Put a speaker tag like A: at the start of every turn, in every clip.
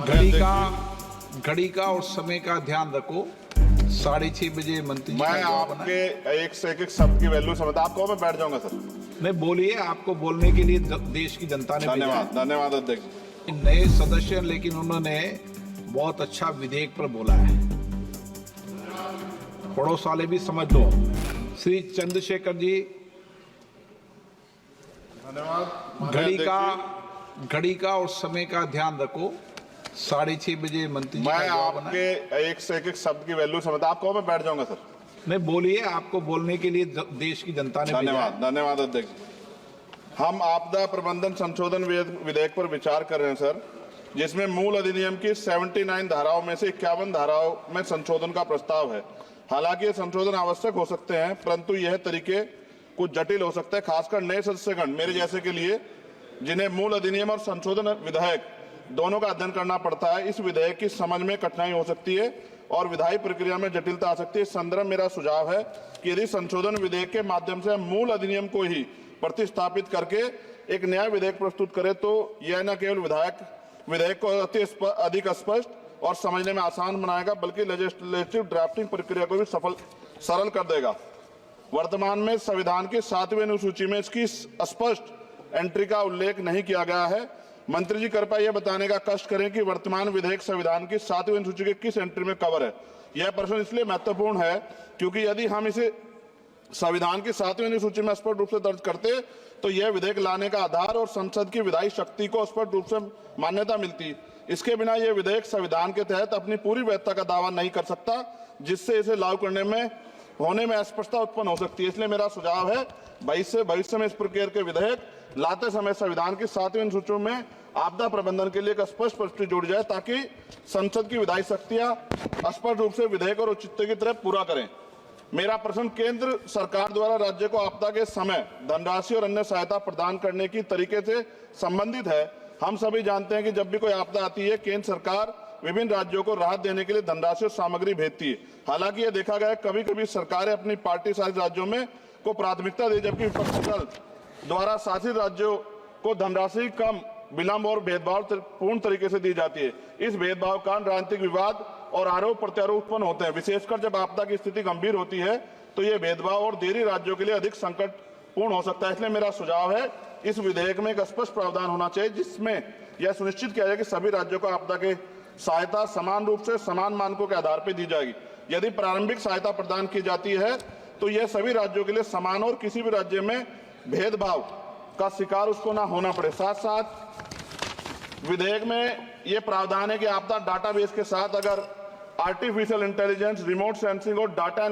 A: घड़ी का और समय का ध्यान रखो। 6:30 बजे मंत्री जी
B: मैं आपके एक से एक शब्द की वैल्यू समझता। आप कहो मैं बैठ जाऊंगा सर।
A: नहीं बोलिए, आपको बोलने के लिए देश की जनता ने भेजा है।
B: धन्यवाद अध्यक्ष।
A: नए सदस्य हैं, लेकिन उन्होंने बहुत अच्छा विधेयक पर बोला है। पड़ोस वाले भी समझ लो। श्री चंद्रशेखर जी,
B: धन्यवाद।
A: घड़ी का और समय का ध्यान रखो। 6:30 बजे मंत्री जी
B: मैं
A: का जवाब आना है।
B: आपके एक से एक शब्द की वैल्यू समझता। आप कहो मैं बैठ जाऊंगा सर।
A: नहीं बोलिए, आपको बोलने के लिए देश की जनता ने भेजा है।
B: धन्यवाद अध्यक्ष। हम आपदा प्रबंधन संशोधन विधेयक पर विचार कर रहे हैं सर, जिसमें मूल अधिनियम की 79 धाराओं में से 51 धाराओं में संशोधन का प्रस्ताव है। हालांकि ये संशोधन आवश्यक हो सकते हैं, परंतु यह तरीके कुछ जटिल हो सकते हैं, खासकर नए सदस्यगण मेरे जैसे के लिए, जिन्हें मूल अधिनियम और संशोधन विधेयक दोनों का अध्ययन करना पड़ता है। इस विधेयक की समझ में कठिनाई हो सकती है और विधायी प्रक्रिया में जटिलता आ सकती है। इस संदर्भ मेरा सुझाव है कि यदि संशोधन विधेयक के माध्यम से मूल अधिनियम को ही प्रतिस्थापित करके एक नया विधेयक प्रस्तुत करे, तो यह न केवल विधेयक को अधिक स्पष्ट और समझने में आसान बनाएगा, बल्कि लेजिस्लेटिव ड्राफ्टिंग प्रक्रिया को भी सरल कर देगा। वर्तमान में संविधान की 7वीं अनुसूची में इसकी स्पष्ट एंट्री का उल्लेख नहीं किया गया है। मंत्री जी कृपया यह बताने का कष्ट करें कि वर्तमान विधेयक संविधान की 7वीं अनुसूची के किस एंट्री में कवर है। यह प्रश्न इसलिए महत्वपूर्ण है क्योंकि यदि हम इसे संविधान की 7वीं अनुसूची में स्पष्ट रूप से दर्ज करते तो यह विधेयक लाने का आधार और संसद की विधायी शक्ति को स्पष्ट रूप से मान्यता मिलती। इसके बिना यह विधेयक संविधान के तहत अपनी पूरी वैधता का दावा नहीं कर सकता, जिससे इसे लागू करने में होने में अस्पष्टता उत्पन्न हो सकती है। इसलिए मेरा सुझाव है भविष्य में इस प्रकार के विधेयक लाते समय संविधान की 7वीं अनुसूची में आपदा प्रबंधन के लिए एक स्पष्ट प्रविष्टि जोड़ी जाए, ताकि संसद की विधायी शक्तियां स्पष्ट रूप से विधेयक और औचित्य की तरफ पूरा करें। मेरा प्रश्न केंद्र सरकार द्वारा राज्य को आपदा के समय धनराशि और अन्य सहायता प्रदान करने की तरीके से संबंधित है। हम सभी जानते हैं कि जब भी कोई आपदा आती है, केंद्र सरकार विभिन्न राज्यों को राहत देने के लिए धनराशि और सामग्री भेजती है। हालांकि यह देखा गया है कभी कभी सरकारें अपनी पार्टी शासित राज्यों में को प्राथमिकता दी, जबकि विपक्षी दल द्वारा शासित राज्यों को धनराशि कम, विलंब और भेदभाव पूर्ण तरीके से दी जाती है। इस भेदभाव का राजनीतिक विवाद और आरोप प्रत्यारोप उत्पन्न होते हैं। विशेषकर जब आपदा की स्थिति गंभीर होती है तो यह भेदभाव और देरी राज्यों के लिए अधिक संकटपूर्ण हो सकता है। इसलिए मेरा सुझाव है इस विधेयक में एक स्पष्ट प्रावधान होना चाहिए, जिसमें यह सुनिश्चित किया जाए कि सभी राज्यों को आपदा के सहायता समान रूप से समान मानकों के आधार पर दी जाएगी। यदि प्रारंभिक सहायता प्रदान की जाती है तो यह सभी राज्यों के लिए समान और किसी भी राज्य में भेदभाव का शिकार उसको ना होना पड़े। साथ साथ विधेयक में यह प्रावधान है कि आपदा डाटाबेस के साथ अगर आर्टिफिशियल इंटेलिजेंस, रिमोट सेंसिंग और डाटा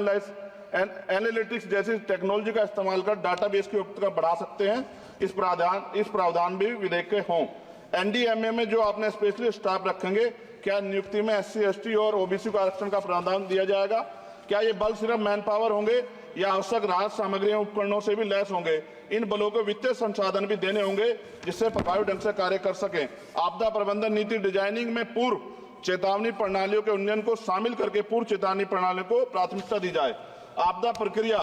B: एनालिटिक्स जैसी टेक्नोलॉजी का इस्तेमाल कर डाटाबेस की उपलब्धता बढ़ा सकते हैं। इस प्रावधान भी विधेयक के हों। एनडीएमए में जो आपने स्पेशली स्टाफ रखेंगे, क्या नियुक्ति में SC, ST और OBC को आरक्षण का प्रावधान दिया जाएगा? क्या ये बल सिर्फ मैन पावर होंगे या आवश्यक राहत सामग्रियों उपकरणों से भी लैस होंगे? इन बलों को वित्तीय संसाधन भी देने होंगे जिससे प्रभावी ढंग से कार्य कर सकें। आपदा प्रबंधन नीति डिजाइनिंग में पूर्व चेतावनी प्रणालियों के उन्नयन को शामिल करके पूर्व चेतावनी प्रणालियों को प्राथमिकता दी जाए। आपदा प्रक्रिया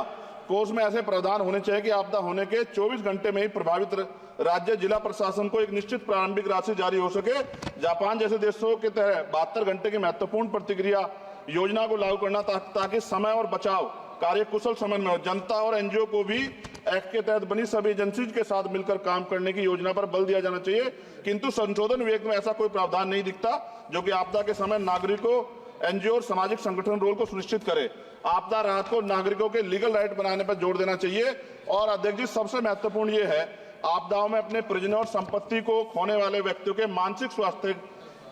B: कोष में ऐसे प्रावधान होने चाहिए कि आपदा होने के 24 घंटे में ही प्रभावित राज्य जिला प्रशासन को एक निश्चित प्रारंभिक राशि जारी हो सके। जापान जैसे देशों के तहत 72 घंटे की महत्वपूर्ण प्रतिक्रिया योजना को लागू करना, ताकि समय और बचाव कार्य कुशल समन्वय हो। जनता और NGO को भी एक्ट के तहत बनी सभी एजेंसीज के साथ मिलकर काम करने की योजना पर बल दिया जाना चाहिए। किंतु संशोधन विधेयक में ऐसा कोई प्रावधान नहीं दिखता जो कि आपदा के समय नागरिकों, NGO और सामाजिक संगठन रोल को सुनिश्चित करे। आपदा राहत को नागरिकों के लीगल राइट बनाने पर जोर देना चाहिए। और अध्यक्ष जी, सबसे महत्वपूर्ण ये है, आपदाओं में अपने परिजनों और संपत्ति को खोने वाले व्यक्तियों के मानसिक स्वास्थ्य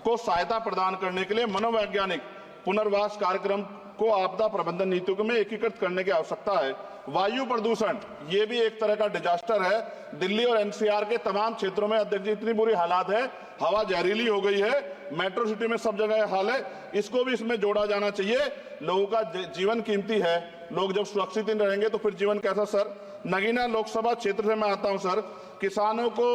B: को सहायता प्रदान करने के लिए मनोवैज्ञानिक पुनर्वास कार्यक्रम को आपदा प्रबंधन नीतियों में एकीकृत करने की आवश्यकता है। वायु प्रदूषण ये भी एक तरह का डिजास्टर है। दिल्ली और NCR के तमाम क्षेत्रों में अध्यक्ष जी इतनी बुरी हालात है, हवा जहरीली हो गई है। मेट्रो सिटी में सब जगह हाल है, इसको भी इसमें जोड़ा जाना चाहिए। लोगों का जीवन कीमती है, लोग जब सुरक्षित नहीं रहेंगे तो फिर जीवन कैसा? सर, नगीना लोकसभा क्षेत्र से मैं आता हूं सर। किसानों को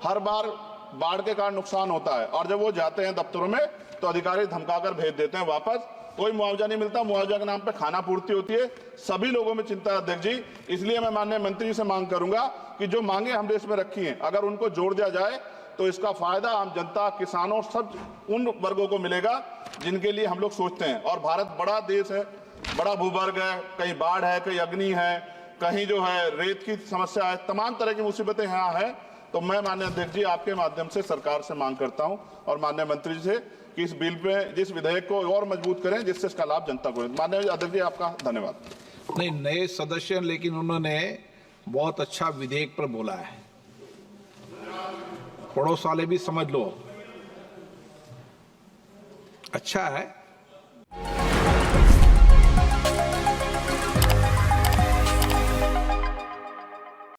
B: हर बार बाढ़ के कारण नुकसान होता है और जब वो जाते हैं दफ्तरों में तो अधिकारी धमकाकर भेज देते हैं वापस। कोई मुआवजा नहीं मिलता, मुआवजा के नाम पे खाना पूर्ति होती है। सभी लोगों में चिंता है अध्यक्ष जी। इसलिए मैं माननीय मंत्री जी से मांग करूंगा कि जो मांगे हम देश में रखी हैं, अगर उनको जोड़ दिया जाए तो इसका फायदा आम जनता, किसानों, सब उन वर्गों को मिलेगा जिनके लिए हम लोग सोचते हैं। और भारत बड़ा देश है, बड़ा भूवर्ग है, कहीं बाढ़ है, कहीं अग्नि है, कहीं जो है रेत की समस्या है, तमाम तरह की मुसीबतें यहाँ है। तो मैं माननीय अध्यक्ष जी आपके माध्यम से सरकार से मांग करता हूं और माननीय मंत्री जी से कि इस बिल पे, जिस विधेयक को और मजबूत करें जिससे इसका लाभ जनता को। माननीय अध्यक्ष जी आपका धन्यवाद।
A: नहीं, नए सदस्य, लेकिन उन्होंने बहुत अच्छा विधेयक पर बोला है। पड़ोस वाले भी समझ लो, अच्छा है।